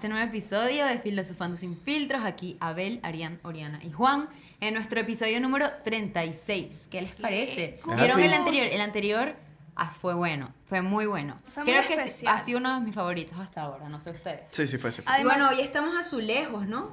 este nuevo episodio de Filosofando sin filtros. Aquí Abel, Arián, Oriana y Juan. En nuestro episodio número 36. ¿Qué les parece? ¿Vieron sí. el anterior? El anterior fue bueno, fue muy bueno. Fue muy Creo que especial. ha sido uno de mis favoritos hasta ahora, no sé ustedes. Sí, sí fue. Y Además- bueno, hoy estamos azulejos, ¿no?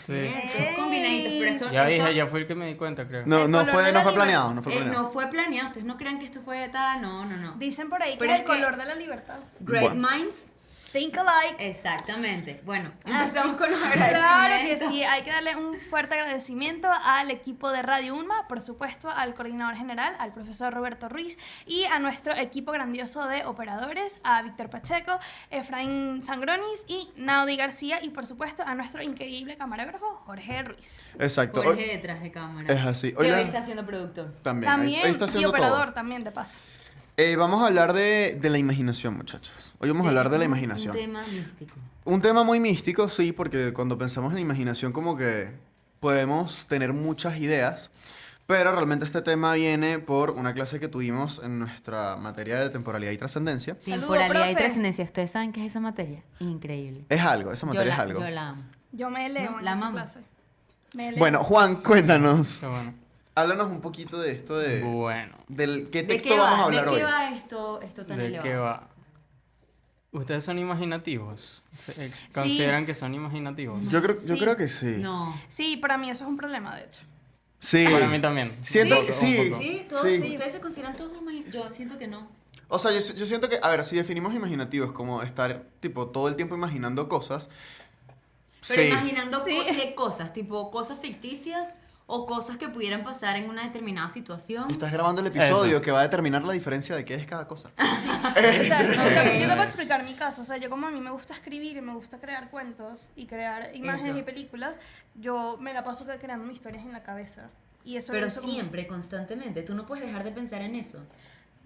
Sí. Todos combinaditos, pero esto... Ya esto- dije, ya fue el que me di cuenta, creo. No, El no color fue, de no la fue libertad. planeado, no fue planeado. no fue planeado, ustedes no crean que esto fue tal, no. Dicen por ahí Pero que es el que- color de la libertad. Great Bueno. minds. Think alike. Exactamente. Bueno, Ah, empezamos sí. con los agradecimientos. Claro que sí, hay que darle un fuerte agradecimiento al equipo de Radio UNMA, por supuesto al coordinador general, al profesor Roberto Ruiz y a nuestro equipo grandioso de operadores, a Víctor Pacheco, Efraín Sangronis y Naudi García y por supuesto a nuestro increíble camarógrafo Jorge Ruiz. Exacto. Jorge Hoy- detrás de cámara. Es así. Que Oigan- hoy está siendo productor. también. Ahí También está y haciendo operador todo. también de paso. Vamos a hablar de la imaginación, muchachos. Hoy vamos a hablar de la imaginación. Un tema místico. Un tema muy místico, sí, porque cuando pensamos en imaginación como que podemos tener muchas ideas, pero realmente este tema viene por una clase que tuvimos en nuestra materia de temporalidad y trascendencia. Temporalidad y profe. trascendencia. ¿Ustedes saben qué es esa materia? Increíble. Es algo, esa materia es algo. Yo la amo. Yo me leo No, en la esa amamos. clase. Me leo. Bueno, Juan, cuéntanos. Qué bueno. Háblanos un poquito de esto de... Bueno, Del qué ¿De texto qué vamos va? a hablar ¿De hoy. qué va esto tan ¿de elevado? qué va? ¿Ustedes son imaginativos? ¿Consideran que son imaginativos? Yo creo Sí. que sí. No. Sí, para mí eso es un problema, de hecho. Sí. Para mí también. Siento Un que poco, sí. un poco. Sí, todos, Sí. ustedes se consideran todos imaginativos. Yo siento que no. O sea, yo siento que, a ver, si definimos imaginativos como estar, tipo, todo el tiempo imaginando cosas. Pero sí. imaginando Sí. qué cosas, tipo cosas ficticias o cosas que pudieran pasar en una determinada situación. Estás grabando el episodio Eso. que va a determinar la diferencia de qué es cada cosa. O sea, yo te Ok. puedo explicar mi caso. O sea, yo como a mí me gusta escribir y me gusta crear cuentos y crear imágenes Eso. y películas, yo me la paso creando mis historias en la cabeza. Y eso Pero eso como- siempre, constantemente. Tú no puedes dejar de pensar en eso.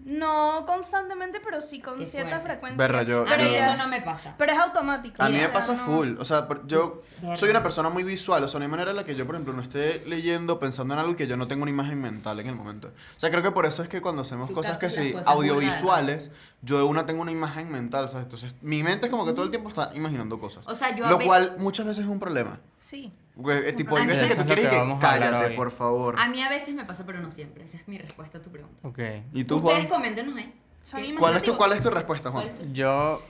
No constantemente, pero sí con Qué cierta fuerte. frecuencia. Berra, yo- A mí yo- eso no me pasa. Pero es automático. A mí me Mira, pasa no- full. O sea, yo Verga. soy una persona muy visual. O sea, no hay manera en la que yo, por ejemplo, no esté leyendo, pensando en algo y que yo no tengo una imagen mental en el momento. O sea, creo que por eso es que cuando hacemos Tú cosas que captas las sí, cosas audiovisuales, yo de una tengo una imagen mental, ¿sabes? Entonces, mi mente es como que todo el tiempo está imaginando cosas. O sea, yo Lo cual muchas veces es un problema. Sí. Porque, tipo, hay A mí veces que eso tú es lo quieres y que que vamos a hablar cállate, hoy. por favor. A mí a veces me pasa, pero no siempre. Esa es mi respuesta a tu pregunta. Ok. ¿Y tú, Ustedes Juan? coméntenos ahí. Son ¿Qué- imaginativos. ¿Cuál es tu respuesta, Juan? ¿Cuál es tu- Yo...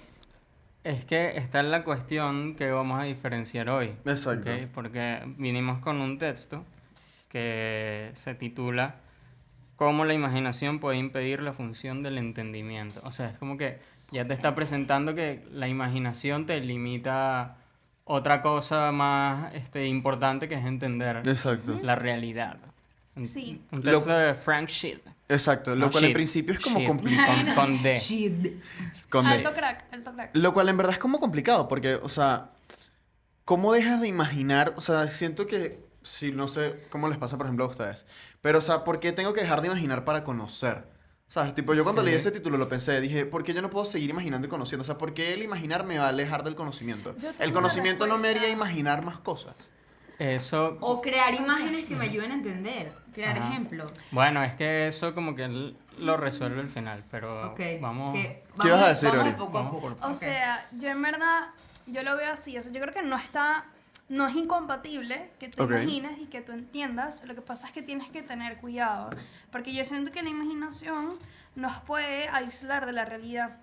Es que está en la cuestión que vamos a diferenciar hoy. Exacto. ¿ok? Porque vinimos con un texto que se titula ¿Cómo la imaginación puede impedir la función del entendimiento? O sea, es como que ya te está presentando que la imaginación te limita otra cosa más importante que es entender Exacto. la realidad. Sí. Un texto de Frank Shid. Exacto. Lo No, cual en Shid. principio es como Shid. complicado. Con D. Shit. Con D. Alto crack, alto crack. Lo cual en verdad es como complicado, porque, o sea, ¿cómo dejas de imaginar? O sea, siento que, si no sé cómo les pasa, por ejemplo, a ustedes, pero, o sea, ¿por qué tengo que dejar de imaginar para conocer? ¿Sabes? Tipo, yo cuando leí ese título lo pensé, dije, ¿por qué yo no puedo seguir imaginando y conociendo? O sea, ¿por qué el imaginar me va a alejar del conocimiento? Yo tengo El una conocimiento no me haría respuesta. imaginar más cosas. Eso, O crear imágenes que me ayuden a entender. Crear Ajá. ejemplos. bueno, es que eso como que él lo resuelve al final, pero Ok. vamos... que ¿Qué vas a decir, vamos Ori? poco a Vamos poco. por- O Ok. sea, yo en verdad, yo lo veo así. O sea, yo creo que no es incompatible que tú Ok. imagines y que tú entiendas. Lo que pasa es que tienes que tener cuidado. Porque yo siento que la imaginación nos puede aislar de la realidad.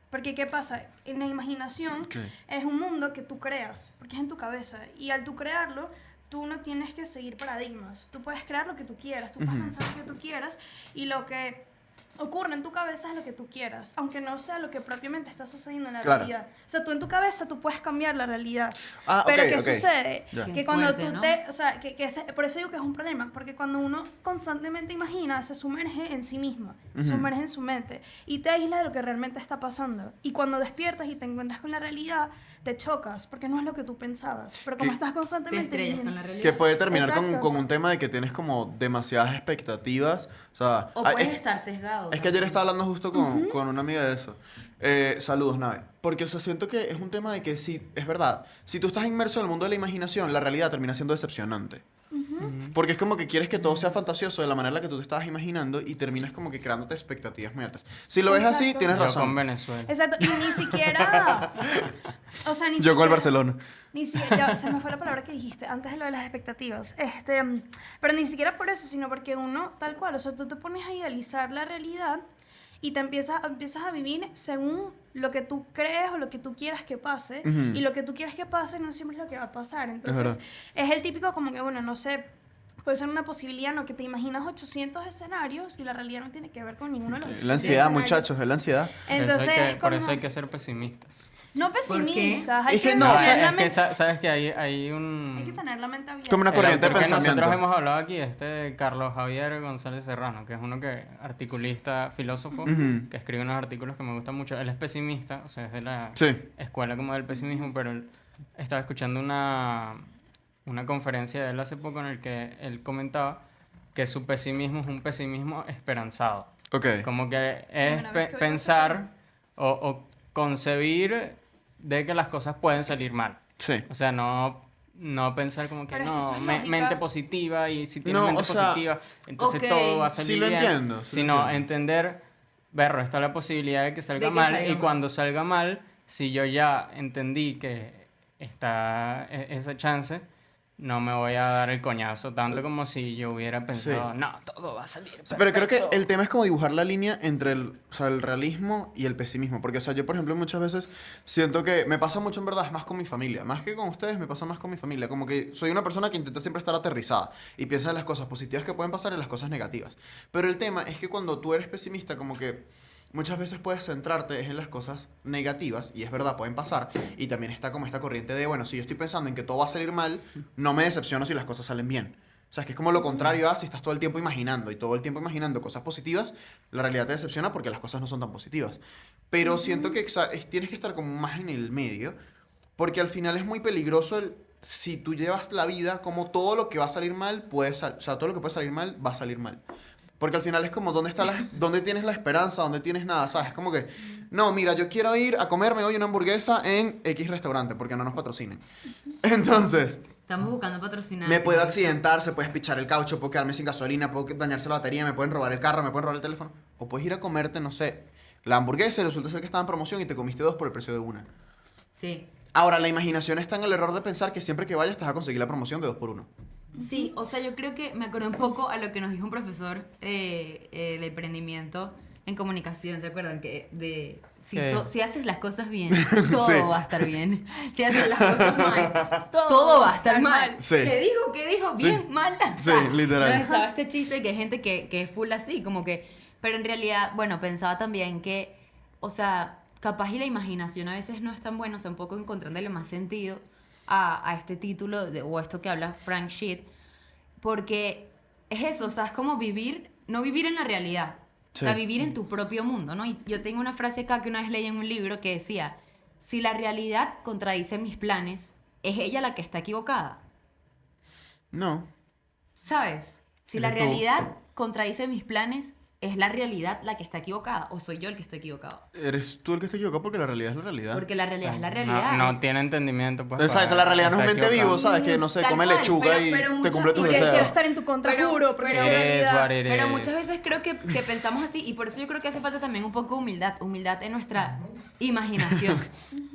Porque, ¿qué pasa? En la imaginación Sí. es un mundo que tú creas, porque es en tu cabeza. Y al tú crearlo, tú no tienes que seguir paradigmas. Tú puedes crear lo que tú quieras, tú puedes Ujú. pensar lo que tú quieras y lo que ocurre en tu cabeza es lo que tú quieras, aunque no sea lo que propiamente está sucediendo en la Claro. realidad. O sea, tú en tu cabeza tú puedes cambiar la realidad. Ah, Pero ok, ¿qué ok. sucede? Ya. Qué Que cuando fuerte, tú ¿no? o sea, por eso digo que es un problema, porque cuando uno constantemente imagina, se sumerge en sí misma, se sumerge en su mente y te aísla de lo que realmente está pasando. Y cuando despiertas y te encuentras con la realidad, te chocas, porque no es lo que tú pensabas. Pero como Que- estás Te constantemente estrellas con viviendo- la realidad. Que puede terminar Exacto. con un tema de que tienes como demasiadas expectativas. O sea, O ah, puedes es- estar sesgado. Es que ayer estaba hablando justo con una amiga de eso. Saludos, Nave. Porque, o sea, siento que es un tema de que sí, es verdad. Si tú estás inmerso en el mundo de la imaginación, la realidad termina siendo decepcionante. Porque es como que quieres que todo sea fantasioso de la manera en la que tú te estabas imaginando y terminas como que creándote expectativas muy altas. Si lo ves así, Exacto. tienes Yo con razón. Venezuela. Exacto, y ni siquiera. O sea, ni Yo con el siquiera- Barcelona. Ni siquiera, ya, se me fue la palabra que dijiste antes de lo de las expectativas. Pero ni siquiera por eso, sino porque uno, tal cual, o sea, tú te pones a idealizar la realidad y te empiezas a vivir según lo que tú crees o lo que tú quieras que pase. Ujú. Y lo que tú quieres que pase no siempre es lo que va a pasar. Entonces, verdad. es el típico como que, bueno, no sé, puede ser una posibilidad, ¿no? Que te imaginas 800 escenarios y la realidad no tiene que ver con ninguno de los 800 La ansiedad, escenarios. muchachos, es la ansiedad. Entonces, es Por como- eso hay que ser pesimistas. no pesimistas, hay Es que que no, tener o sea, la es que mente- sabes que hay un... hay que tener la mente abierta. Como una El corriente de autor que pensamiento. nosotros hemos hablado aquí, Carlos Javier González Serrano, que es uno que articulista, filósofo, Ujú. que escribe unos artículos que me gustan mucho. Él es pesimista, o sea, es de la Sí. escuela como del pesimismo, pero él estaba escuchando una conferencia de él hace poco en el que él comentaba que su pesimismo es un pesimismo esperanzado. Ok. Como que es Primera vez que oigo pensar o concebir de que las cosas pueden salir mal. Sí. O sea, no pensar como que Pero es que eso no, es lógica. mente positiva y si tienes No, mente o sea, positiva, entonces ok, todo va a salir sí lo bien. entiendo, sí lo Sino entiendo. entender, berro, está la posibilidad de que salga De que mal salga y mal. cuando salga mal, si yo ya entendí que está esa chance, no me voy a dar el coñazo tanto como si yo hubiera pensado, Sí. no, todo va a salir Sí, pero creo que perfecto". el tema es como dibujar la línea entre o sea, el realismo y el pesimismo. Porque, o sea, yo, por ejemplo, muchas veces siento que me pasa mucho, en verdad, es más con mi familia. Más que con ustedes, me pasa más con mi familia. Como que soy una persona que intenta siempre estar aterrizada y piensa en las cosas positivas que pueden pasar y en las cosas negativas. Pero el tema es que cuando tú eres pesimista, como que muchas veces puedes centrarte en las cosas negativas, y es verdad, pueden pasar, y también está como esta corriente de, bueno, si yo estoy pensando en que todo va a salir mal, no me decepciono si las cosas salen bien. O sea, es que es como lo contrario a si estás todo el tiempo imaginando, y todo el tiempo imaginando cosas positivas, la realidad te decepciona porque las cosas no son tan positivas. Pero siento que o sea, tienes que estar como más en el medio, porque al final es muy peligroso si tú llevas la vida como todo lo que va a salir mal, o sea, todo lo que puede salir mal, va a salir mal. Porque al final es como, ¿dónde tienes la esperanza? ¿Dónde tienes nada? ¿Sabes? Es como que, no, mira, yo quiero ir a comerme hoy una hamburguesa en X restaurante, porque no nos patrocinen. Entonces, Estamos buscando patrocinar. me puedo accidentar, se puede espichar el caucho, puedo quedarme sin gasolina, puedo dañarse la batería, me pueden robar el carro, me pueden robar el teléfono. O puedes ir a comerte, no sé, la hamburguesa y resulta ser que estaba en promoción y te comiste 2 por el precio de una. Sí. Ahora, la imaginación está en el error de pensar que siempre que vayas te vas a conseguir la promoción de 2 por 1. Sí, o sea, yo creo que me acordé un poco a lo que nos dijo un profesor de emprendimiento en comunicación, ¿se acuerdan? Si haces las cosas bien, todo Sí. va a estar bien. Si haces las cosas mal, todo va a estar mal. Sí. ¿Qué dijo? ¿Qué dijo? Sí. Bien, mal. Sí, literal. Pensaba este chiste que hay gente que es full así, como que... Pero en realidad, bueno, pensaba también que, o sea, capaz y la imaginación a veces no es tan buena, o sea, un poco encontrándole más sentido a este título o esto que habla Frank Sheet, porque es eso, o sea, es como no vivir en la realidad, Sí. o sea, vivir en tu propio mundo, ¿no? Y yo tengo una frase acá que una vez leí en un libro que decía, si la realidad contradice mis planes, ¿es ella la que está equivocada? No. ¿Sabes? Si la Eres tú. realidad contradice mis planes, ¿es la realidad la que está equivocada o soy yo el que estoy equivocado? Eres tú el que está equivocado porque la realidad es la realidad. Porque la realidad es la realidad. No tiene entendimiento, pues. Exacto, para la realidad no es estar mente vivo, equivocado. ¿sabes? Que no sé, Tal come cual, lechuga pero y te muchas- cumple tus y deseo deseos. estar en tu contrajuro, porque pero- es It is realidad. what it Pero is. muchas veces creo que pensamos así y por eso yo creo que hace falta también un poco humildad en nuestra imaginación.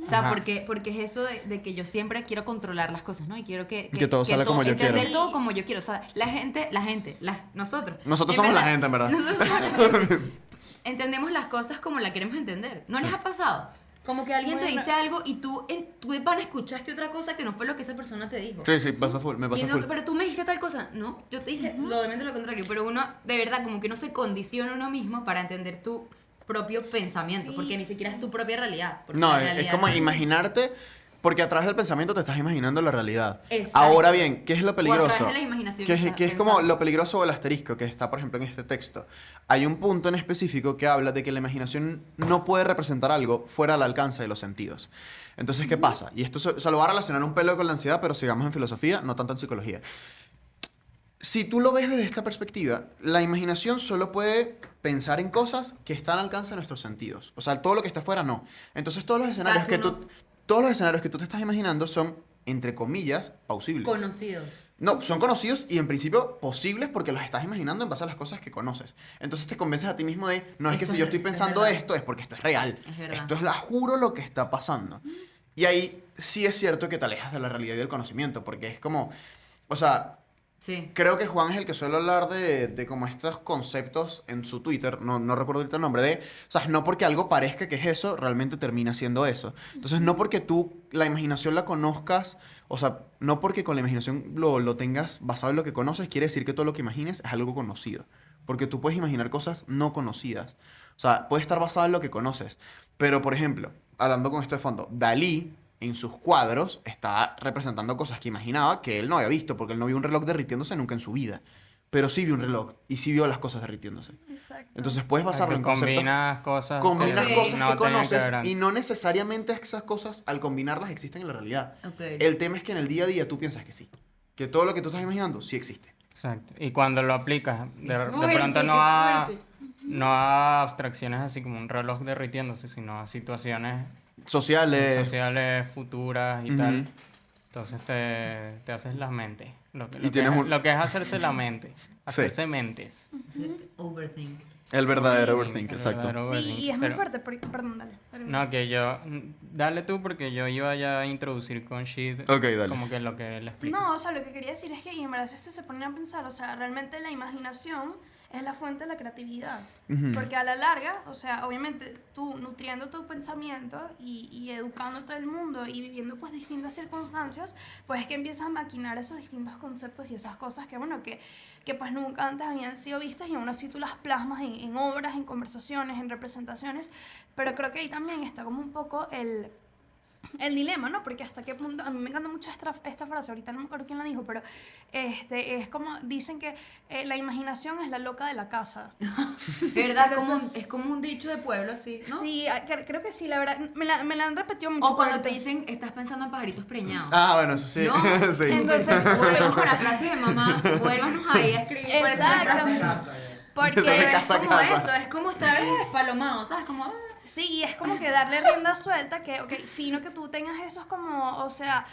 O sea, Ajá. porque es eso de que yo siempre quiero controlar las cosas, ¿no? Y quiero que todo salga como yo entender quiero. todo como yo quiero. O sea, nosotros. Nosotros En somos la gente, en verdad. Nosotros somos la gente. Entendemos las cosas como la queremos entender. ¿No les ha pasado? Como que alguien te Bueno. dice algo y tú de pana escuchaste otra cosa que no fue lo que esa persona te dijo. Sí, pasa full, me Y pasa no, full. pero tú me dijiste tal cosa. No, yo te dije totalmente lo contrario. Pero uno, de verdad, como que no se condiciona uno mismo para entender tu propio pensamiento. Sí. Porque ni siquiera es tu propia realidad. Porque No, la es realidad como no- imaginarte, porque a través del pensamiento te estás imaginando la realidad. Exacto. Ahora bien, ¿qué es lo O a través peligroso? de la imaginación Que que es, estás que es como pensando. lo peligroso del asterisco que está, por ejemplo, en este texto. Hay un punto en específico que habla de que la imaginación no puede representar algo fuera del alcance de los sentidos. Entonces, ¿qué pasa? Y esto se lo va a relacionar un pelo con la ansiedad, pero sigamos en filosofía, no tanto en psicología. Si tú lo ves desde esta perspectiva, la imaginación solo puede pensar en cosas que están al alcance de nuestros sentidos. O sea, todo lo que está afuera no. Entonces, todos los escenarios tú que no- todos los escenarios que tú te estás imaginando son, entre comillas, plausibles. Conocidos. No, son conocidos y en principio posibles porque los estás imaginando en base a las cosas que conoces. Entonces te convences a ti mismo de, no es que Esto si yo es- estoy es pensando verdad. esto es porque esto es real. Es verdad. Esto es, la juro, lo que está pasando. Y ahí sí es cierto que te alejas de la realidad y del conocimiento porque es como, o sea, Sí. creo que Juan es el que suele hablar de como estos conceptos en su Twitter, no recuerdo ahorita el nombre, o sea, no porque algo parezca que es eso, realmente termina siendo eso. Entonces, no porque tú la imaginación la conozcas, o sea, no porque con la imaginación lo tengas basado en lo que conoces, quiere decir que todo lo que imagines es algo conocido. Porque tú puedes imaginar cosas no conocidas. O sea, puede estar basado en lo que conoces. Pero, por ejemplo, hablando con esto de fondo, Dalí en sus cuadros está representando cosas que imaginaba que él no había visto, porque él no vio un reloj derritiéndose nunca en su vida. Pero sí vio un reloj y sí vio las cosas derritiéndose. Exacto. Entonces puedes basarlo en conceptos. Combinas cosas Combinas Ok. cosas no que tenían conoces ver antes. y no necesariamente esas cosas al combinarlas existen en la realidad. Ok. El tema es que en el día a día tú piensas que sí. Que todo lo que tú estás imaginando sí existe. Exacto. Y cuando lo aplicas, de fuerte, pronto qué fuerte. no a abstracciones así como un reloj derritiéndose, sino a situaciones Sociales. sociales futuras y Ujú. tal. Entonces te haces la mente. Lo Y tienes un- lo que es hacerse la mente. Hacerse mentes. Overthink. El verdadero Sí. overthink, El exacto. verdadero Sí, overthink. y es muy Pero- fuerte. Perdón, dale. termina. No, que yo... Dale tú porque yo iba ya a introducir con shit Ok, dale. como que lo que le explico. No, o sea, lo que quería decir es que, y en verdad, si ustedes se ponen a pensar, o sea, realmente la imaginación es la fuente de la creatividad. Ujú. Porque a la larga, o sea, obviamente tú nutriendo tu pensamiento y educándote del mundo y viviendo pues distintas circunstancias, pues es que empiezas a maquinar esos distintos conceptos y esas cosas que, bueno, que pues nunca antes habían sido vistas y aún así tú las plasmas en obras, en conversaciones, en representaciones. Pero creo que ahí también está como un poco el dilema, ¿no? Porque hasta qué punto, a mí me encanta mucho esta frase, ahorita no me acuerdo quién la dijo, pero es como, dicen que la imaginación es la loca de la casa. ¿Verdad? Pero Es como un dicho de pueblo, así, ¿no? Sí, creo que sí, la verdad, me la han repetido mucho. O cuando te pero- dicen, estás pensando en pajaritos preñados. Ah, bueno, eso sí. ¿No? sí. Entonces, Volvemos con las frases de mamá. Vuélvanos ahí a escribir. por eso las Exacto. frases. Porque Eso de Es casa a como casa. eso, es como estar espalomado, ¿sabes? Como, sí, y es como que darle rienda suelta, que, ok, fino que tú tengas esos como, o sea,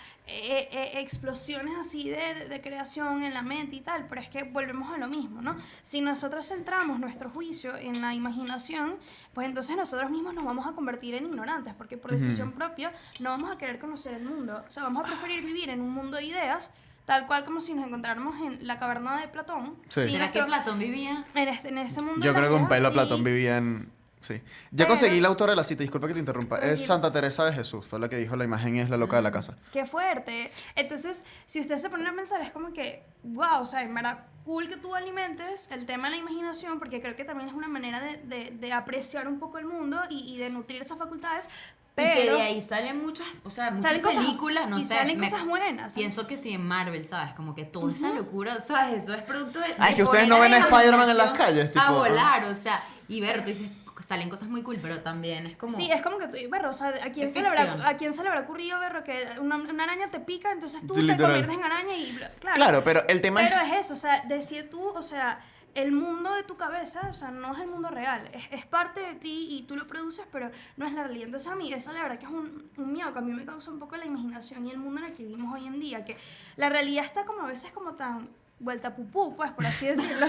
explosiones así de creación en la mente y tal, pero es que volvemos a lo mismo, ¿no? Si nosotros centramos nuestro juicio en la imaginación, pues entonces nosotros mismos nos vamos a convertir en ignorantes, porque por decisión propia no vamos a querer conocer el mundo, o sea, vamos a preferir vivir en un mundo de ideas, tal cual como si nos encontráramos en la caverna de Platón. Sí. sin ¿será que nuestro- Platón vivía? en ese mundo Yo de creo que las un pelo ideas, a Platón sí. vivía en... Sí. Ya Pero- conseguí la autora de la cita, disculpa que te interrumpa. Es Tranquilo. Santa Teresa de Jesús, fue la que dijo la imagen es la loca de la casa. Qué fuerte. Entonces, si ustedes se ponen a pensar, es como que, wow, o sea, en verdad, cool que tú alimentes el tema de la imaginación, porque creo que también es una manera de apreciar un poco el mundo y de nutrir esas facultades. Pero y que de ahí salen muchas, o sea, muchas salen cosas- películas, no y sé. salen cosas buenas. Pienso que sí en Marvel, ¿sabes? Como que toda esa locura, ¿sabes? Eso es producto de. Ay, de que ustedes poner no ven a la Spider-Man en las imaginación calles, tipo, A volar, o sea. Y ver, tú dices, salen cosas muy cool, pero también es como. Sí, es como que tú, berro, o sea, Es ficción. ¿a quién se le habrá ocurrido, berro, que una araña te pica, entonces tú te Literal. conviertes en araña y claro. Claro, pero el tema Pero es eso, o sea, decir tú, o sea, el mundo de tu cabeza, o sea, no es el mundo real, es parte de ti y tú lo produces, pero no es la realidad. Entonces a mí, esa la verdad que es un miedo que a mí me causa un poco la imaginación y el mundo en el que vivimos hoy en día, que la realidad está como a veces como tan vuelta pupú, pues, por así decirlo,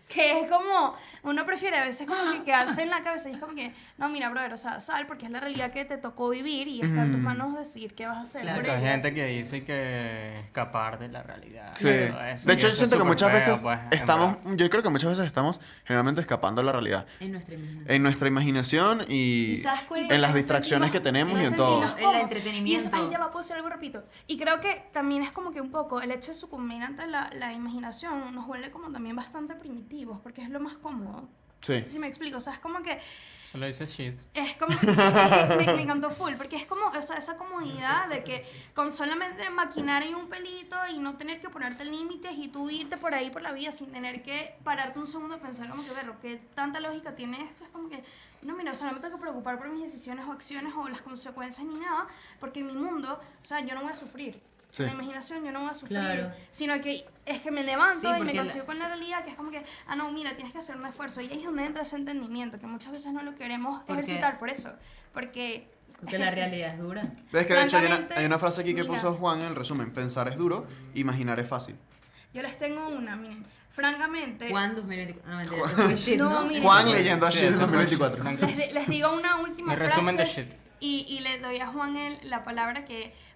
que es como, uno prefiere a veces como que quedarse en la cabeza y es como que, no, mira, brother, o sea, sal, porque es la realidad que te tocó vivir y está en tus manos decidir qué vas a hacer. Claro. por Hay ella. gente que dice que escapar de la realidad. Sí. y todo eso, De y hecho, yo eso siento es que muchas súper feo, veces pues, en estamos, verdad. yo creo que muchas veces estamos generalmente escapando de la realidad. En nuestra imaginación. En nuestra imaginación y, ¿Y sabes cuál es? en las Nos distracciones que sentimos- tenemos nos y en todo. sentimos- el entretenimiento. Y eso, ay, ya va, puedo decir algo, repito. Y creo que también es como que un poco el hecho de sucumbir ante la imaginación nos vuelve como también bastante primitivos, porque es lo más cómodo. Sí. No sé si me explico, o sea, es como que Solo dice shit. es como me encantó full, porque es como, o sea, esa comodidad de que con solamente maquinar ahí un pelito y no tener que ponerte límites y tú irte por ahí por la vida sin tener que pararte un segundo a pensar como que, ver, ¿qué tanta lógica tiene esto? Es como que, no, mira, o sea, no me tengo que preocupar por mis decisiones o acciones o las consecuencias ni nada, porque en mi mundo, o sea, yo no voy a sufrir. Sí. En la imaginación yo no voy a sufrir, Claro. sino que es que me levanto Sí, y me porque consigo con la realidad, que es como que, ah, no, mira, tienes que hacer un esfuerzo. Y ahí es donde entra ese entendimiento, que muchas veces no lo queremos ¿Por qué? ejercitar por eso. Porque Porque la realidad es dura. Ves que de hecho Francamente, hay una frase aquí que mira. puso Juan en el resumen. Pensar es duro, imaginar es fácil. Yo les tengo una, miren. Francamente, Juan 2024. No, mentira, eso fue shit, No, ¿no? mira. Juan Sí, leyendo a Sí, Shit eso fue 2024. shit. les digo una última Mi frase. resumen de shit. Y le doy a Juan la palabra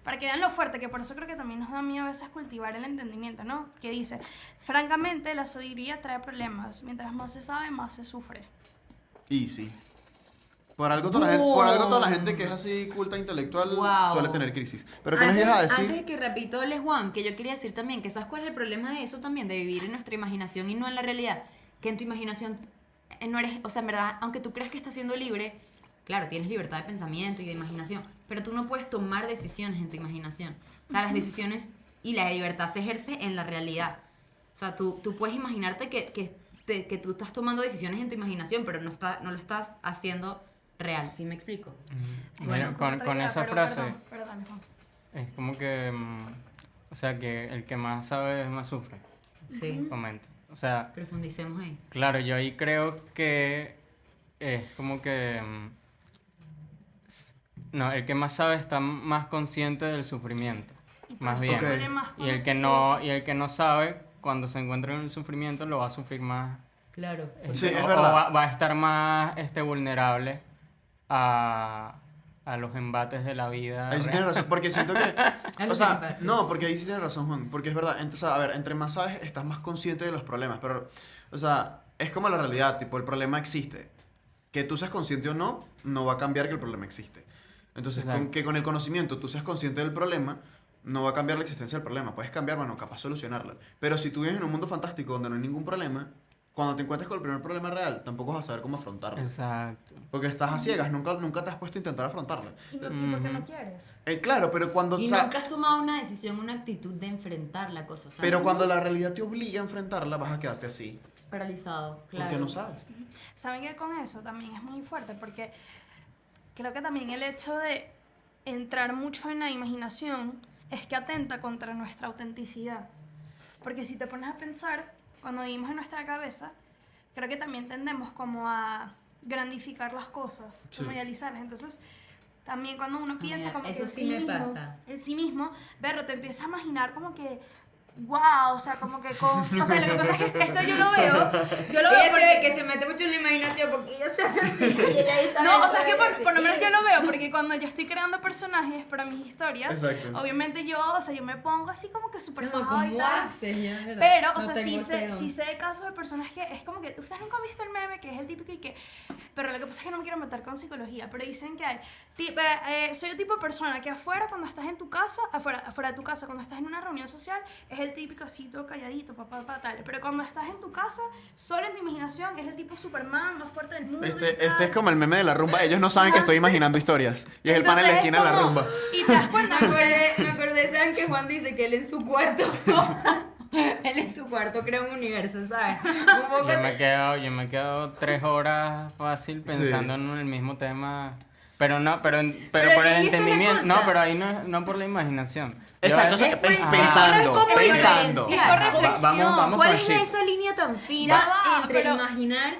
para que vean lo fuerte, que por eso creo que también nos da miedo a veces cultivar el entendimiento, ¿no? Que dice, francamente, la sabiduría trae problemas. Mientras más se sabe, más se sufre. Easy. Por algo toda la gente que es así culta intelectual Wow. suele tener crisis. Pero ¿qué nos Antes, ibas a antes de decir? que repito, hable Juan, que yo quería decir también que ¿sabes cuál es el problema de eso también? De vivir en nuestra imaginación y no en la realidad. Que en tu imaginación no eres, o sea, en verdad, aunque tú creas que estás siendo libre, claro, tienes libertad de pensamiento y de imaginación, pero tú no puedes tomar decisiones en tu imaginación. O sea, las decisiones y la libertad se ejerce en la realidad. O sea, tú puedes imaginarte que tú estás tomando decisiones en tu imaginación, pero no lo estás haciendo real, ¿sí me explico? Mira, con Otra esa idea, frase Perdón, Juan. es como que, o sea, que el que más sabe más sufre, Sí. comenta. O sea, Profundicemos ahí. claro, yo ahí creo que es como que, no, el que más sabe está más consciente del sufrimiento, Y por más eso bien. duele más Y cuando el se que no, equivoca. y el que no sabe, cuando se encuentra en el sufrimiento, lo va a sufrir más. Claro. Sí, es o verdad. va a estar más vulnerable a los embates de la vida. Ahí sí real. tienes razón, porque siento que... A O los sea, empates. no, porque ahí sí tienes razón, Juan, porque es verdad. Entonces, a ver, entre más sabes, estás más consciente de los problemas, pero, o sea, es como la realidad, tipo, el problema existe. Que tú seas consciente o no, no va a cambiar que el problema existe. Entonces, Exacto. que con el conocimiento tú seas consciente del problema, no va a cambiar la existencia del problema. Puedes cambiar, bueno, capaz solucionarlo. Pero si tú vives en un mundo fantástico donde no hay ningún problema, cuando te encuentres con el primer problema real, tampoco vas a saber cómo afrontarlo. Exacto. Porque estás a ciegas, nunca te has puesto a intentar afrontarlo. ¿Y por qué no quieres? Claro, pero cuando... Y o sea, nunca has tomado una decisión, una actitud de enfrentar la cosa. O sea, pero cuando la realidad te obliga a enfrentarla, vas a quedarte así. paralizado, claro. Porque no sabes. ¿Saben que con eso también es muy fuerte? Porque creo que también el hecho de entrar mucho en la imaginación es que atenta contra nuestra autenticidad. Porque si te pones a pensar, cuando vivimos en nuestra cabeza, creo que también tendemos como a grandificar las cosas, Sí. como idealizarlas. Entonces, también cuando uno piensa Amiga, como eso que en sí sí me mismo, pasa. en sí mismo, Berro, te empiezas a imaginar como que wow, o sea, como que con... O sea, lo que pasa es que esto yo lo veo Ella se porque- ve que se mete mucho en la imaginación porque ella se hace así y ella ahí está No, o sea, es que dentro de por lo ese. menos yo lo veo, porque cuando yo estoy creando personajes para mis historias, Exacto. obviamente yo me pongo así como que súper Chamo, fajada y ¿cómo tal. haces? Yo, de verdad, Pero, o no sea, tengo ese don. sí sé de casos de personas que es como que, ustedes nunca han visto el meme, que es el típico y que, pero lo que pasa es que no me quiero meter con psicología, pero dicen que hay, soy el tipo de persona que afuera, cuando estás en tu casa, afuera de tu casa, cuando estás en una reunión social, es el típico así, todo calladito, papá, tal, pero cuando estás en tu casa, solo en tu imaginación, es el tipo Superman, más fuerte del mundo. y Este tal. es como el meme de la rumba. Ellos no saben que estoy imaginando historias. Y es el pan en la Entonces, esquina de la como- rumba. Y te das cuenta, Me acordé, ¿saben que Juan dice que él en su cuarto, él en su cuarto crea un universo, ¿sabes? Como que Yo me quedo 3 horas fácil pensando en el mismo tema. Pero por ahí el está la entendimiento. No, cosa. pero ahí no por la imaginación. Yo Exacto, a o sea, veces- que Ajá. pensando, Es como pensando. diferenciar. es por Ajá, reflexión. vamos ¿cuál con es shit. esa línea tan fina Va, entre pero- imaginar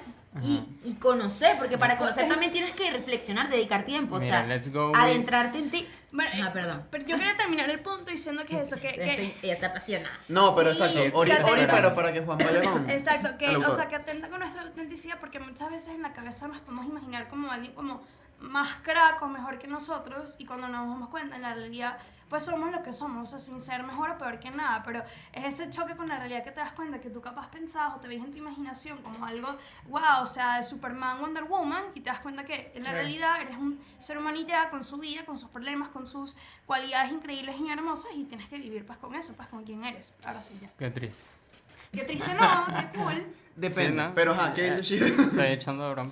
y conocer? Porque para conocer también tienes que reflexionar, dedicar tiempo, Mira, o sea, let's go with- adentrarte en ti. Bueno, Perdón. Pero yo quería terminar el punto diciendo que eso, Ella está apasionada. No, pero Sí, exacto. Ori, ya te- Ori, pero para que Juan vaya con. Exacto, que, el o autor. sea, que atenta con nuestra autenticidad, porque muchas veces en la cabeza nos podemos imaginar como alguien como más crack o mejor que nosotros, y cuando nos damos cuenta, en la realidad, pues somos lo que somos, o sea, sin ser mejor o peor que nada, pero es ese choque con la realidad que te das cuenta que tú capaz pensabas o te ves en tu imaginación como algo, wow, o sea, Superman, Wonder Woman, y te das cuenta que en la Claro. realidad eres un ser humano y ya, con su vida, con sus problemas, con sus cualidades increíbles y hermosas, y tienes que vivir pues con eso, pues con quien eres. Ahora sí, ya. Qué triste. Qué triste no, qué cool. Depende. Sí, ¿no? Pero ajá, ¿qué dice Shid? Estoy echando broma.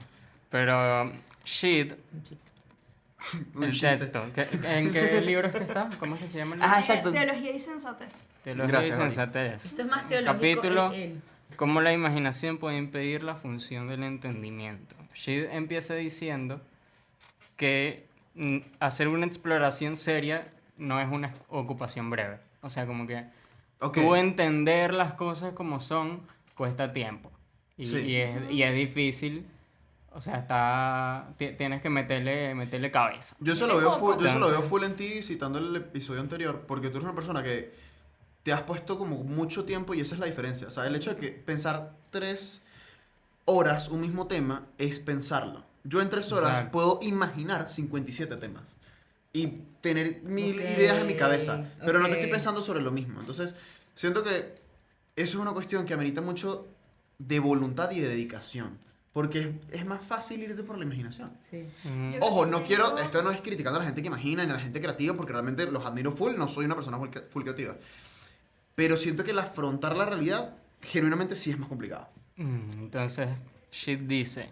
Pero shit, el texto. ¿En qué libro es que está? ¿Cómo es que se llama el libro? Ah, exacto. Teología y sensatez. Teología Gracias, y Ori. sensatez. Esto es más teológico. Capítulo. el- ¿Cómo la imaginación puede impedir la función del entendimiento? Shid empieza diciendo que hacer una exploración seria no es una ocupación breve. O sea, como que Ok. tú entender las cosas como son cuesta tiempo. Y, Sí. y es difícil. o sea, tienes que meterle cabeza. Yo eso lo veo full, yo eso lo veo Entonces- full en ti citando el episodio anterior, porque tú eres una persona que te has puesto como mucho tiempo y esa es la diferencia. O sea, el hecho de que pensar 3 horas un mismo tema es pensarlo. Yo en 3 horas Exacto. puedo imaginar 57 temas y tener 1000 Ok, ideas en mi cabeza, pero no te estoy ok. pensando sobre lo mismo. Entonces, siento que eso es una cuestión que amerita mucho de voluntad y de dedicación, porque es más fácil irte por la imaginación. Sí. Mm, Yo- Ojo, no quiero, esto no es criticando a la gente que imagina ni a la gente creativa, porque realmente los admiro full, no soy una persona full creativa. Pero siento que el afrontar la realidad, genuinamente sí es más complicado. Entonces, Shit dice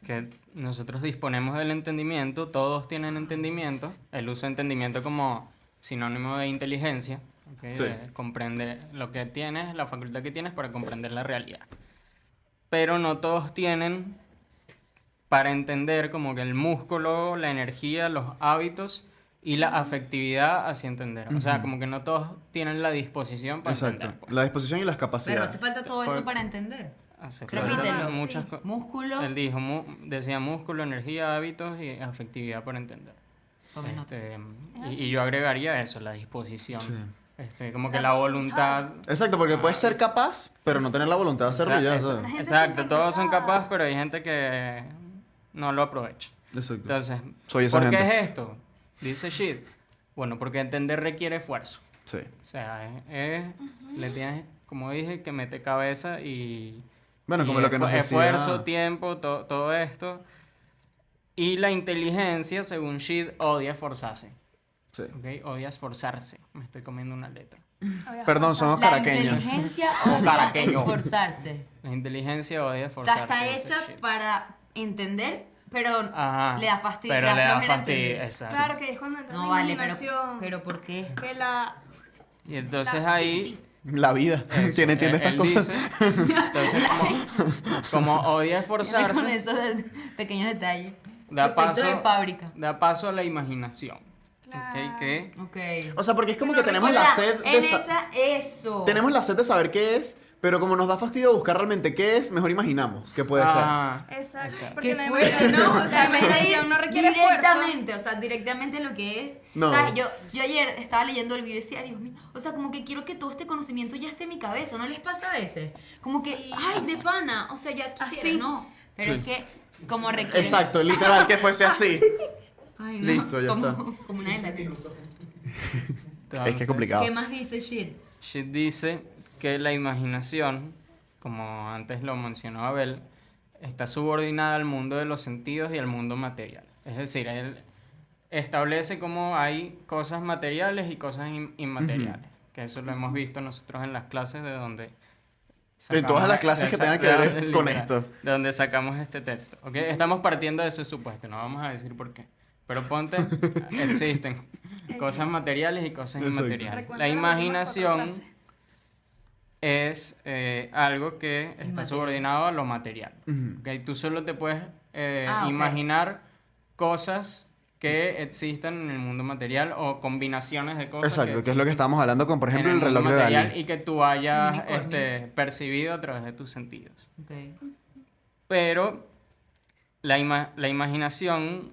que nosotros disponemos del entendimiento, todos tienen entendimiento, él usa entendimiento como sinónimo de inteligencia, ¿ok? Sí. Comprende lo que tienes, la facultad que tienes para comprender la realidad. Pero no todos tienen para entender como que el músculo, la energía, los hábitos y la afectividad hacia entender. O sea, Ujú. como que no todos tienen la disposición para entender. pues. La disposición y las Pero capacidades. hace falta todo eso Por- para entender. Hace Repítelo. falta muchas Sí. cosas. Músculo. Él dijo, decía músculo, energía, hábitos y afectividad para entender. Tome nota. Y yo agregaría eso, la disposición. Sí. Como que La la voluntad. voluntad. Exacto, porque puedes ser capaz, pero no tener la voluntad de hacerlo y ya, Exacto, ¿sabes? La gente exacto, siempre todos son pesada. capaces, pero hay gente que no lo aprovecha. Exacto. Entonces, Soy esa ¿por qué gente. es esto? Dice Shit. Bueno, porque entender requiere esfuerzo. Sí. O sea, le tienes, como dije, que meter cabeza y... Bueno, como y lo que nos decía... esfuerzo, tiempo, todo esto. Y la inteligencia, según Shid, odia esforzarse. Sí. ¿Ok? Odia esforzarse. Me estoy comiendo una letra. Perdón, somos La caraqueños. inteligencia odia Caraqueño. esforzarse. La inteligencia odia O sea, esforzarse. está dice hecha Shid. para entender, pero Ajá, le da fastidio. pero le le da da flojera fastidio, entender. exacto. Claro que es cuando entra No la vale, imaginación. pero ¿por qué? Que la... Y entonces la- ahí... La vida. eso, ¿Quién entiende estas él cosas? dice- entonces, como odia Con esforzarse, esos pequeños detalles. da Efecto de paso, fábrica. da paso a la imaginación. Claro. ¿Ok? Que Ok. O sea, porque es como Pero que tenemos O la sea, sed de... en eso. Tenemos la sed de saber qué es, pero como nos da fastidio buscar realmente qué es, mejor imaginamos qué puede Ah, Exacto. exacto. Porque Qué la fuerte, ¿no? O sea, la imaginación no requiere directamente, o sea, directamente lo que es. No. ¿Sabes? Yo ayer estaba leyendo algo y yo decía, Dios mío, o sea, como que quiero que todo este conocimiento ya esté en mi cabeza, ¿no les pasa a veces? Como que, Sí. ay, de pana, o sea, ya quisiera, Así. no. Pero Sí. es que, como ser. Rexel. Exacto, literal, que fuese así. Ay, no, Listo, ya como, está. Como una de las Es que es complicado. ¿Qué más dice shit? Shit dice que la imaginación, como antes lo mencionó Abel, está subordinada al mundo de los sentidos y al mundo material. Es decir, él establece cómo hay cosas materiales y cosas inmateriales. Que eso lo hemos visto nosotros en las clases de donde... En todas las clases que tengan que ver literal, con esto. De donde sacamos este texto. ¿Ok? Estamos partiendo de ese supuesto, no vamos a decir por qué. Pero ponte, existen cosas materiales y cosas Exacto. inmateriales. Recuerda La las últimas imaginación 4 clases. es algo que está Inmaterial. subordinado a lo material. Ujú. ¿Ok? Tú solo te puedes Ok. imaginar cosas que existan en el mundo material o combinaciones de cosas Exacto, que es lo existen que estábamos hablando con, por ejemplo, en el mundo reloj de material Dalí. y que tú hayas Unicornio. percibido a través de tus sentidos. Ok. Pero la imaginación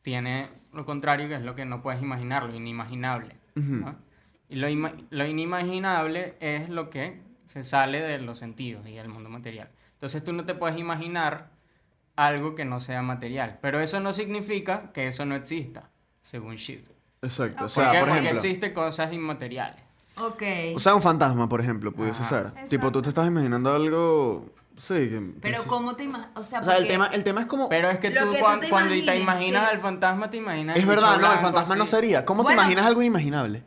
tiene lo contrario, que es lo que no puedes imaginar, lo inimaginable. ¿no? Ujú. Y lo inimaginable es lo que se sale de los sentidos y del mundo material. Entonces tú no te puedes imaginar algo que no sea material. Pero eso no significa que eso no exista, según Shit. Exacto, o ¿Por sea, qué? por Porque ejemplo... existen cosas inmateriales. Ok. O sea, un fantasma, por ejemplo, pudiese Ajá. ser. Tipo, tú te estás imaginando algo... Sí, que... Pero sí. ¿cómo te imaginas? O sea, O sea, el porque- tema es como... Pero es que Lo tú, que tú te cuando te imagines, imaginas que- al fantasma, te imaginas... Es el verdad, bicho no, el blanco fantasma no así. sería. ¿Cómo te Bueno. imaginas algo inimaginable?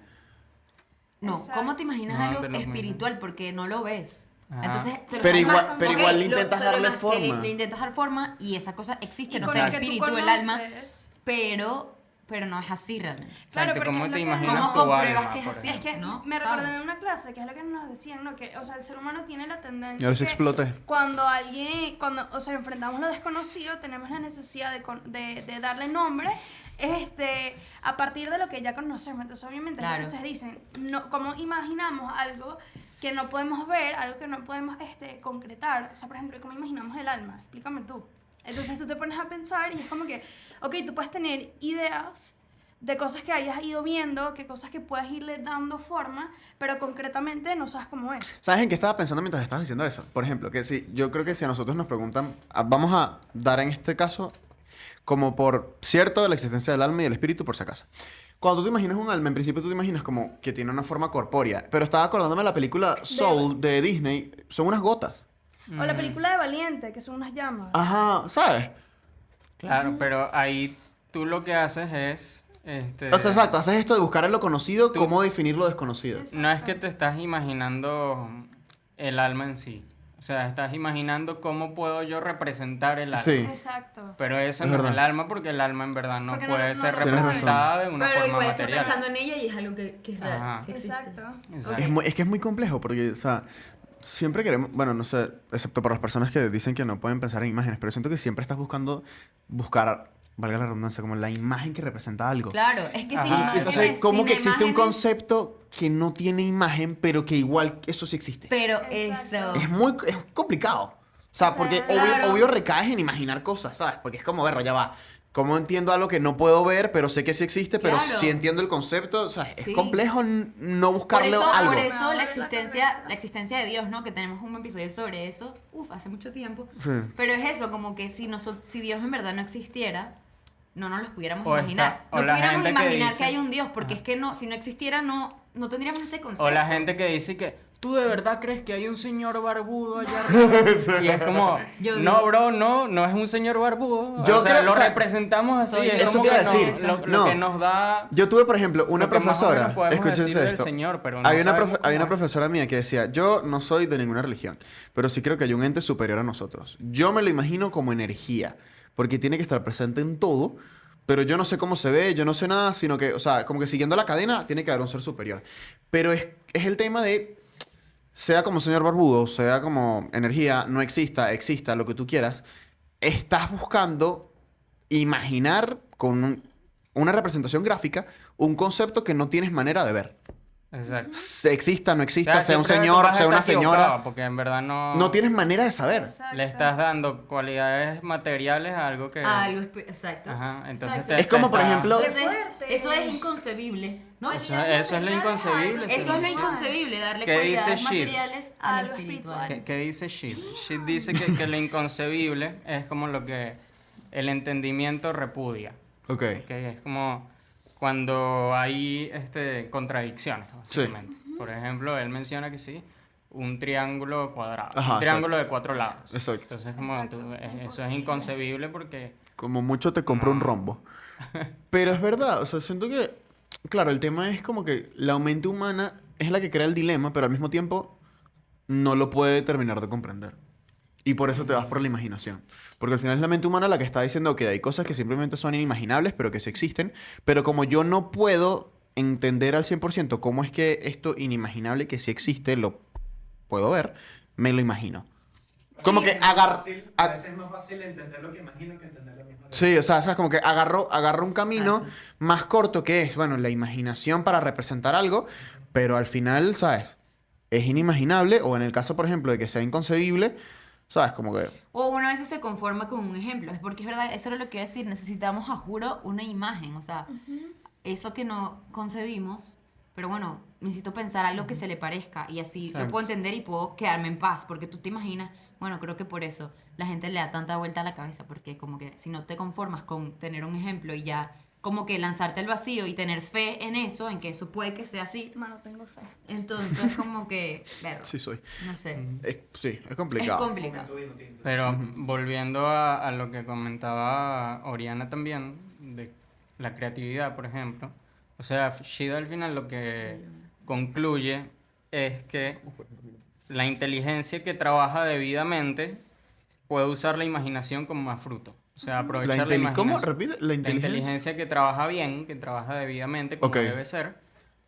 No, Exacto. ¿cómo te imaginas No, algo te lo imaginas. espiritual? Porque no lo ves. Ajá. Entonces, te lo Pero estás igual- ima- pero ok, igual le lo- intentas te lo darle ima- forma. Le intentas dar forma y esa cosa existe, Y no con sé, el lo que tú espíritu, el alma, conoces. pero no es así realmente. Claro, Exacto, porque ¿cómo es lo te que- imaginas ¿Cómo tu compruebas alma, que es por así? Es que ¿no? me ¿Sabes? recordé de una clase que es lo que nos decían, ¿no? Que, o sea, el ser humano tiene la Y tendencia ahora se que exploté. cuando o sea, enfrentamos lo desconocido, tenemos la necesidad de darle nombre, a partir de lo que ya conocemos. Entonces, obviamente, es lo Claro. que ustedes dicen, no, ¿cómo imaginamos algo que no podemos ver, algo que no podemos concretar. O sea, por ejemplo, ¿cómo imaginamos el alma? Explícame tú. Entonces tú te pones a pensar y es como que, ok, tú puedes tener ideas de cosas que hayas ido viendo, que cosas que puedas irle dando forma, pero concretamente no sabes cómo es. ¿Sabes en qué estaba pensando mientras estabas diciendo eso? Por ejemplo, que si yo creo que si a nosotros nos preguntan, vamos a dar en este caso como por cierto la existencia del alma y del espíritu por si acaso. Cuando tú te imaginas un alma, en principio tú te imaginas como que tiene una forma corpórea, pero estaba acordándome de la película Soul de Disney, son unas gotas. O la película de Valiente, que son unas llamas. Ajá, ¿sabes? Claro, pero ahí tú lo que haces es... O sea, exacto, haces esto de buscar en lo conocido, cómo definir lo desconocido. No es que te estás imaginando el alma en sí. O sea, estás imaginando cómo puedo yo representar el alma. Sí. Exacto. Pero eso Es no es verdad. el alma porque el alma en verdad no Porque puede no ser lo representada de una Pero forma igual estás material. pensando en ella y es algo que es real, Ajá. que existe. Exacto. Exacto. Es que es muy complejo porque, o sea, siempre queremos, bueno, no sé, excepto por las personas que dicen que no pueden pensar en imágenes, pero siento que siempre estás buscar, valga la redundancia, como la imagen que representa algo. Claro, es que sin Ajá. imágenes, Entonces, ¿cómo sin que existe un imágenes, concepto que no tiene imagen, pero que igual eso sí existe? Pero Exacto. eso... Es complicado. O sea, O sea, porque claro. obvio recaes en imaginar cosas, ¿sabes? Porque es como, verlo, ya va. ¿Cómo entiendo algo que no puedo ver, pero sé que sí existe, pero Claro. sí entiendo el concepto? O sea, es Sí. complejo no buscarle algo. Por eso Me la duele la existencia de Dios, ¿no? Que tenemos un episodio sobre eso, hace mucho tiempo. Sí. Pero es eso, como que si Dios en verdad no existiera, no nos los pudiéramos O imaginar. o No la pudiéramos gente que imaginar dice- que hay un Dios, porque Ajá. es que no, si no existiera, no tendríamos ese concepto. O la gente que dice que tú de verdad crees que hay un señor barbudo allá arriba. Y es como, Yo no, digo- bro, no es un señor barbudo. Yo o sea, creo- lo o sea, representamos así. soy- Es eso como te iba que a decir. lo No. que nos da. Yo tuve, por ejemplo, una Lo que más o menos profesora, podemos escúchense decir del esto. Señor, pero no Hay una sabemos cómo hay una es. profesora mía que decía, yo no soy de ninguna religión, pero sí creo que hay un ente superior a nosotros. Yo me lo imagino como energía, porque tiene que estar presente en todo, pero yo no sé cómo se ve, yo no sé nada, sino que, o sea, como que siguiendo la cadena tiene que haber un ser superior. Pero es el tema de, sea como señor barbudo, sea como energía, no exista, lo que tú quieras, estás buscando imaginar con una representación gráfica un concepto que no tienes manera de ver. Exacto. Exista, no O exista, sea un siempre tú señor, vas a sea una estar equivocado, señora. Porque en verdad No tienes manera de saber. Exacto. le estás dando cualidades materiales a algo que. Exacto. Ajá, entonces Exacto. Es como, por ejemplo- Entonces, fuerte. eso es inconcebible, ¿no? Eso es lo inconcebible. Eso es lo según- inconcebible, darle ¿Qué dice cualidades Shid? materiales A a lo lo espiritual. espiritual. ¿Qué dice Shid? Shid dice que lo inconcebible es como lo que el entendimiento repudia. Ok. Que es como cuando hay contradicciones, básicamente. Por ejemplo, él menciona que sí, un triángulo cuadrado, Ajá, un triángulo de 4 lados. Exacto. Entonces, como eso es inconcebible porque... Como mucho te compro un No. rombo. Pero es verdad, o sea, siento que, claro, el tema es como que la mente humana es la que crea el dilema, pero al mismo tiempo no lo puede terminar de comprender. Y por eso te vas por la imaginación. Porque al final es la mente humana la que está diciendo que hay cosas que simplemente son inimaginables, pero que sí existen. Pero como yo no puedo entender al 100% cómo es que esto inimaginable que sí existe lo puedo ver, me lo imagino. Como que A veces es más fácil entender lo que imagino que entender lo mismo. Sí, o sea, ¿sabes? Como que agarro un camino más corto que es, bueno, la imaginación para representar algo, pero al final, ¿sabes? Es inimaginable, o en el caso, por ejemplo, de que sea inconcebible, ¿sabes? Como que... O uno a veces se conforma con un ejemplo. Es porque es verdad, eso era lo que iba a decir. Necesitamos, a juro, una imagen. O sea, eso que no concebimos, pero bueno, necesito pensar algo que se le parezca. Y así lo Exacto. puedo entender y puedo quedarme en paz. Porque tú te imaginas, bueno, creo que por eso la gente le da tanta vuelta a la cabeza. Porque como que si no te conformas con tener un ejemplo y ya como que lanzarte al vacío y tener fe en eso, en que eso puede que sea así, Mano, tengo fe. entonces como que, claro, Sí, soy. no sé, Sí, es es complicado. complicado. Pero volviendo a lo que comentaba Oriana también, de la creatividad, por ejemplo. O sea, Shida al final lo que concluye es que la inteligencia que trabaja debidamente puede usar la imaginación como más fruto. O sea, aprovechar la imaginación. ¿Cómo? Repite. La La inteligencia. inteligencia que trabaja bien, que trabaja debidamente, como Ok. debe ser,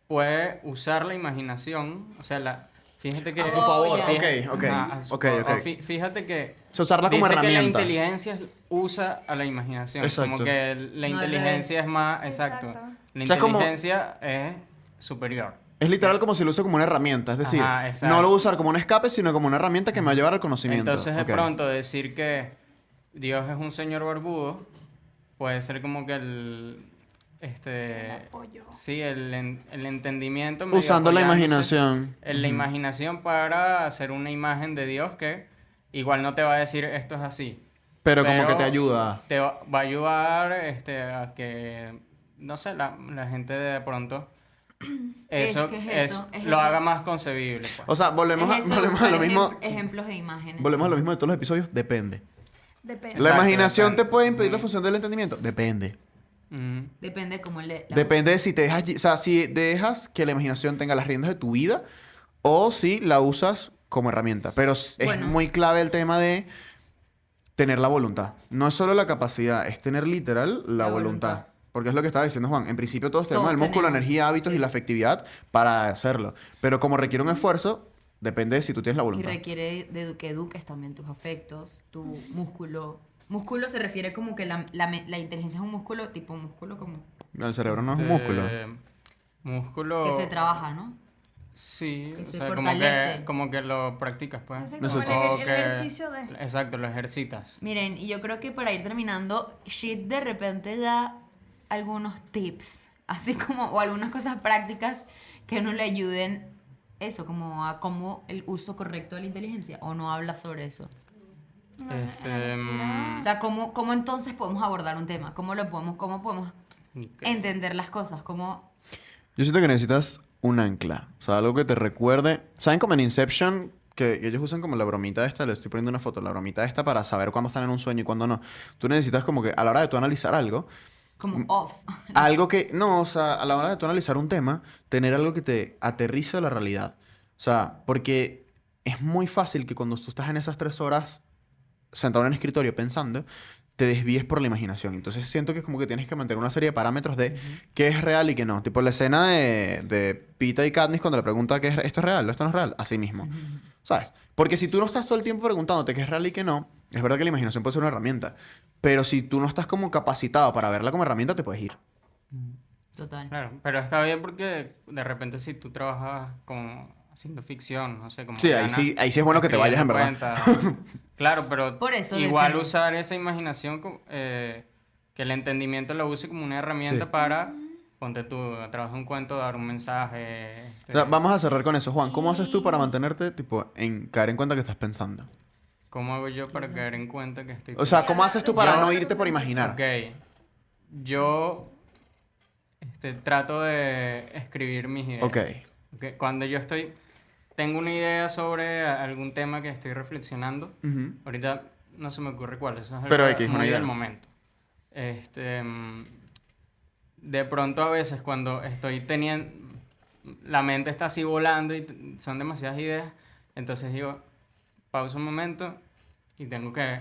puede usar la imaginación. O sea, fíjate que... A su favor, ya. ok. Ajá, a su Ok, favor. ok. O fíjate que O sea, usarla como dice que la herramienta. inteligencia usa a la imaginación. Exacto. Como que la No, al inteligencia es más... Exacto. Exacto. La O sea, es como- inteligencia es superior. Es literal como si lo uso como una herramienta. Es decir, Ajá, exacto. no lo voy a usar como un escape, sino como una herramienta que me va a llevar al conocimiento. Entonces, de Ok. pronto, decir que Dios es un señor barbudo puede ser como que el apoyo. sí, el entendimiento medio Usando la apoyándose imaginación. en la imaginación para hacer una imagen de Dios que igual no te va a decir esto es así. Pero como que te ayuda. Te va a ayudar a que, no sé, la gente de pronto eso, que es eso, es lo eso. haga más concebible. Pues. O sea, volvemos Es eso, volvemos a lo buscar mismo. Ejemplos de imágenes. Volvemos a lo mismo de todos los episodios. Depende. Depende. ¿La Exacto, imaginación depende. te puede impedir la función del entendimiento? Depende. Ujú. Depende cómo Depende de si te dejas, o sea, si dejas que la imaginación tenga las riendas de tu vida o si la usas como herramienta. Pero es Bueno. muy clave el tema de tener la voluntad. No es solo la capacidad, es tener literal la La voluntad. voluntad. Porque es lo que estaba diciendo Juan. En principio todos tenemos Todos el músculo, la tenemos, energía, hábitos y sí. la afectividad para hacerlo. Pero como requiere un esfuerzo, depende de si tú tienes la Y voluntad. requiere de que eduques también tus afectos, tu músculo. Músculo se refiere como que la inteligencia es un músculo, tipo un músculo como El cerebro no es un músculo. Músculo. que se trabaja, ¿no? Sí, que o se sea, fortalece. como que lo practicas, pues. Ese No como sé. O el que- ejercicio de... Exacto, lo ejercitas. Miren, y yo creo que para ir terminando, Shit de repente da algunos tips, así como, o algunas cosas prácticas que nos le ayuden eso, como a cómo el uso correcto de la inteligencia, o no habla sobre eso. No, Este, O sea, cómo entonces podemos abordar un tema, cómo podemos ok. entender las cosas, cómo... Yo siento que necesitas un ancla. O sea, algo que te recuerde. ¿Saben como en Inception? Que ellos usan como la bromita esta, le estoy poniendo una foto, la bromita esta para saber cuándo están en un sueño y cuándo no. Tú necesitas como que a la hora de tú analizar algo, como off. algo que, no, o sea, a la hora de tú analizar un tema, tener algo que te aterrice a la realidad. O sea, porque es muy fácil que cuando tú estás en esas 3 horas sentado en el escritorio pensando, te desvíes por la imaginación. Entonces siento que es como que tienes que mantener una serie de parámetros de qué es real y qué no. Tipo la escena de Pita y Katniss cuando le pregunta qué es, esto es real, esto no es real. Así mismo. ¿Sabes? Porque si tú no estás todo el tiempo preguntándote qué es real y qué no, es verdad que la imaginación puede ser una herramienta. Pero si tú no estás como capacitado para verla como herramienta, te puedes ir. Total. Claro, pero está bien porque de repente si tú trabajas como haciendo ficción, no sé, como Sí, ahí sí es bueno que te vayas, en verdad. cuentas. Claro, pero Por eso igual depende. usar esa imaginación, que el entendimiento lo use como una herramienta Sí. para, ponte tú, trabajar un cuento, dar un mensaje. O sea, vamos a cerrar con eso. Juan, ¿cómo haces tú para mantenerte, tipo, en caer en cuenta que estás pensando? ¿Cómo hago yo para caer en cuenta que estoy O sea, ¿cómo haces tú para Yo- no irte por imaginar? Ok. Yo trato de escribir mis ideas. Ok. Ok, cuando yo tengo una idea sobre algún tema que estoy reflexionando, Ujú. ahorita no se me ocurre cuál, eso es Pero algo X, una muy idea. del momento. De pronto a veces cuando estoy teniendo, la mente está así volando y son demasiadas ideas, entonces digo, pausa un momento y tengo que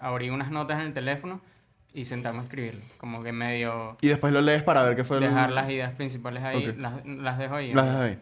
abrir unas notas en el teléfono y sentarme a escribirlo, como que medio Y después lo lees para ver qué fue el... dejar las ideas principales ahí, Ok. las dejo ahí. Las dejas ahí.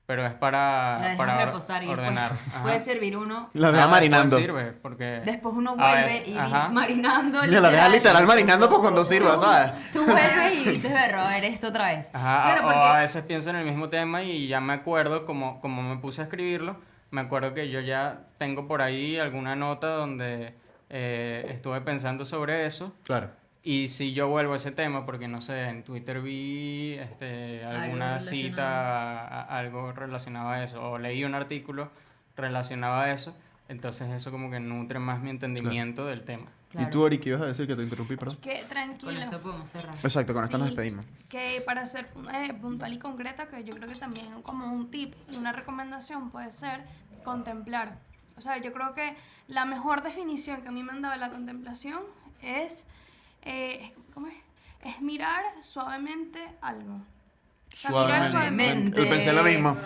Pero es La para, dejas para reposar y ordenar. después Ajá. puede servir uno. Las No, dejas marinando. después sirve, porque Después uno a vuelve veces- y ajá. dice marinando. Mira, la dejas literal marinando por cuando sirva, ¿sabes? Tú vuelves y dices, berro, a ver esto otra vez. Ajá, Claro, o a porque veces pienso en el mismo tema y ya me acuerdo, como me puse a escribirlo, me acuerdo que yo ya tengo por ahí alguna nota donde estuve pensando sobre eso. Claro. Y si yo vuelvo a ese tema, porque no sé, en Twitter vi alguna relacionado. cita, algo relacionado a eso, o leí un artículo relacionado a eso, entonces eso como que nutre más mi entendimiento del tema. Claro. ¿Y tú, Ori, qué ibas a decir? Que te interrumpí, perdón. Que Con tranquilo. esto podemos cerrar. Exacto, con esto nos Sí, despedimos. Que para ser puntual y concreta, que yo creo que también como un tip y una recomendación puede ser contemplar. O sea, yo creo que la mejor definición que a mí me han dado de la contemplación es, ¿cómo es? Es mirar suavemente algo. O sea, mirar Suavemente. Yo pensé lo mismo.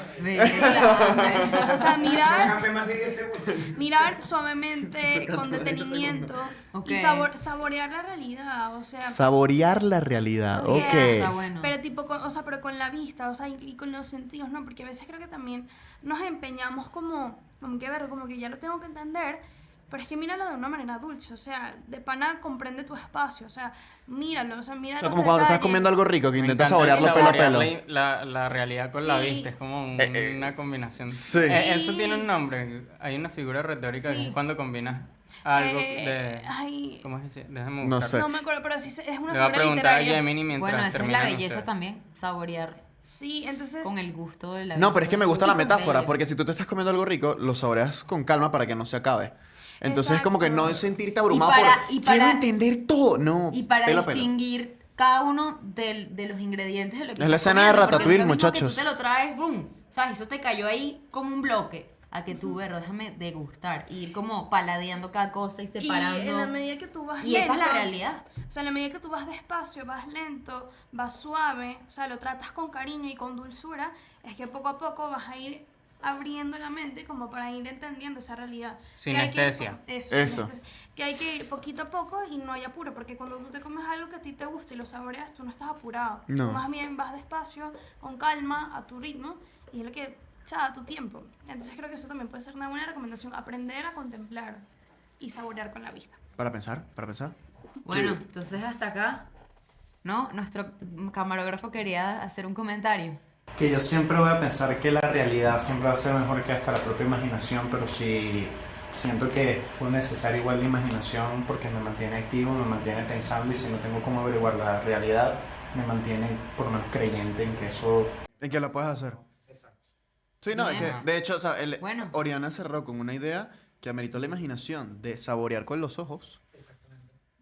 O sea, mirar, Escape más de 10 segundos. mirar suavemente, con detenimiento Ok. y saborear la realidad. O sea, Saborear la realidad. O sea, Ok. Está bueno. pero tipo, pero con la vista, o sea, y con los sentidos, ¿no? Porque a veces creo que también nos empeñamos como que ver, como que ya lo tengo que entender, pero es que míralo de una manera dulce, o sea, de pana comprende tu espacio, o sea, míralo, o sea, mira O sea, los como cuando estás detalles. comiendo algo rico, que Me intentas encanta saborearlo pelo a saborear pelo. la realidad con la Sí. vista, es como una combinación. sí. Eso Sí. tiene un nombre, hay una figura retórica que Sí. es cuando combinas algo de... Ay, ¿Cómo es que se Déjame No buscarlo. sé. no me acuerdo, pero sí es una Le voy a figura preguntar a literaria. Gemini mientras Bueno, esa es la terminan belleza ustedes. también, saborear Sí, entonces... con el gusto de la No, vida. pero es que me gusta la Con metáfora, bello. porque si tú te estás comiendo algo rico, lo saboreas con calma para que no se acabe. Entonces es como que no Exacto. sentirte abrumado y quiero para- entender todo. No, Y para pelo a pelo. distinguir cada uno de los ingredientes de lo que Es la estás escena de comiendo, porque Ratatouille, no es lo mismo muchachos. Que tú te lo traes, boom, ¿sabes? Eso te cayó ahí como un bloque. A que tú, berro, déjame degustar. Y ir como paladeando cada cosa y separando. Y en la medida que tú vas Y esa es la lento, realidad. O sea, en la medida que tú vas despacio, vas lento, vas suave, o sea, lo tratas con cariño y con dulzura, es que poco a poco vas a ir abriendo la mente como para ir entendiendo esa realidad. Sinestesia. Eso. Sinestesia. Que hay que ir poquito a poco y no hay apuro, porque cuando tú te comes algo que a ti te gusta y lo saboreas, tú no estás apurado. No. Tú más bien vas despacio, con calma, a tu ritmo, y es lo que, o sea, a tu tiempo. Entonces creo que eso también puede ser una buena recomendación, aprender a contemplar y saborear con la vista. Para pensar, para pensar. Bueno, ¿Qué? entonces hasta acá, ¿no? Nuestro camarógrafo quería hacer un comentario. Que yo siempre voy a pensar que la realidad siempre va a ser mejor que hasta la propia imaginación, pero sí siento que fue necesaria igual la imaginación porque me mantiene activo, me mantiene pensando y si no tengo cómo averiguar la realidad, me mantiene por lo menos creyente en que eso... ¿En qué lo puedes hacer? Sí, no, es Bien. que de hecho, o sea, Bueno. Oriana cerró con una idea que ameritó la imaginación de saborear con los ojos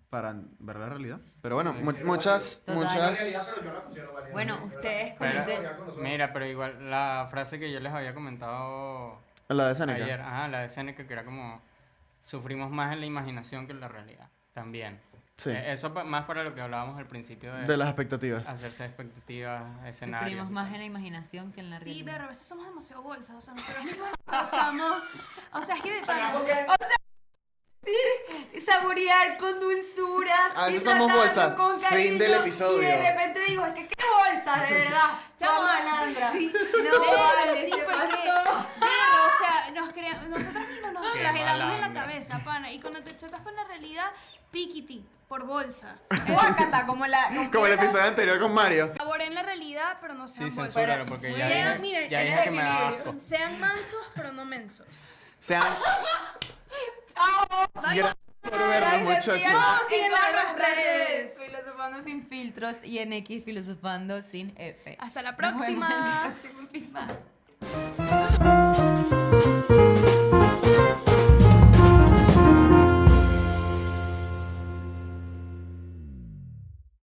para ver la realidad. Pero bueno, muchas, Total. muchas... Bueno, ustedes con Pero- ese... Mira, pero igual la frase que yo les había comentado La de Seneca. ayer, la de Seneca, que era como sufrimos más en la imaginación que en la realidad, también. Sí. Eso más para lo que hablábamos al principio De las expectativas. hacerse expectativas, escenarios. Sufrimos más en la imaginación que en la Sí, realidad. pero a veces somos demasiado bolsas, o sea, nosotros mismos usamos, o sea, es que de Saborear con dulzura. A veces y somos tratando bolsas. con Fin cariño, del episodio. Y de repente digo, es que qué bolsa, de verdad. Chama, Toda malandra. sí. No, vale, sí, se porque, pasó. o sea, nosotros mismos nos Qué flagelamos en la malandra. cabeza, pana, y cuando te chocas con la realidad, piquiti, por bolsa. Guácata, como la... Como el episodio anterior con Mario. Saboren la realidad, pero no sean Sí, bolsas. censúralo, porque ya Sean, dije, miren, ya el dije que me da equilibrio. asco. Sean mansos, pero no mensos. Sean... Gracias por vernos, muchachos. Síganos En en todas las nuestras redes. redes. Filosofando sin filtros y en X filosofando sin F. Hasta la Nos vemos en el próxima. próximo episodio.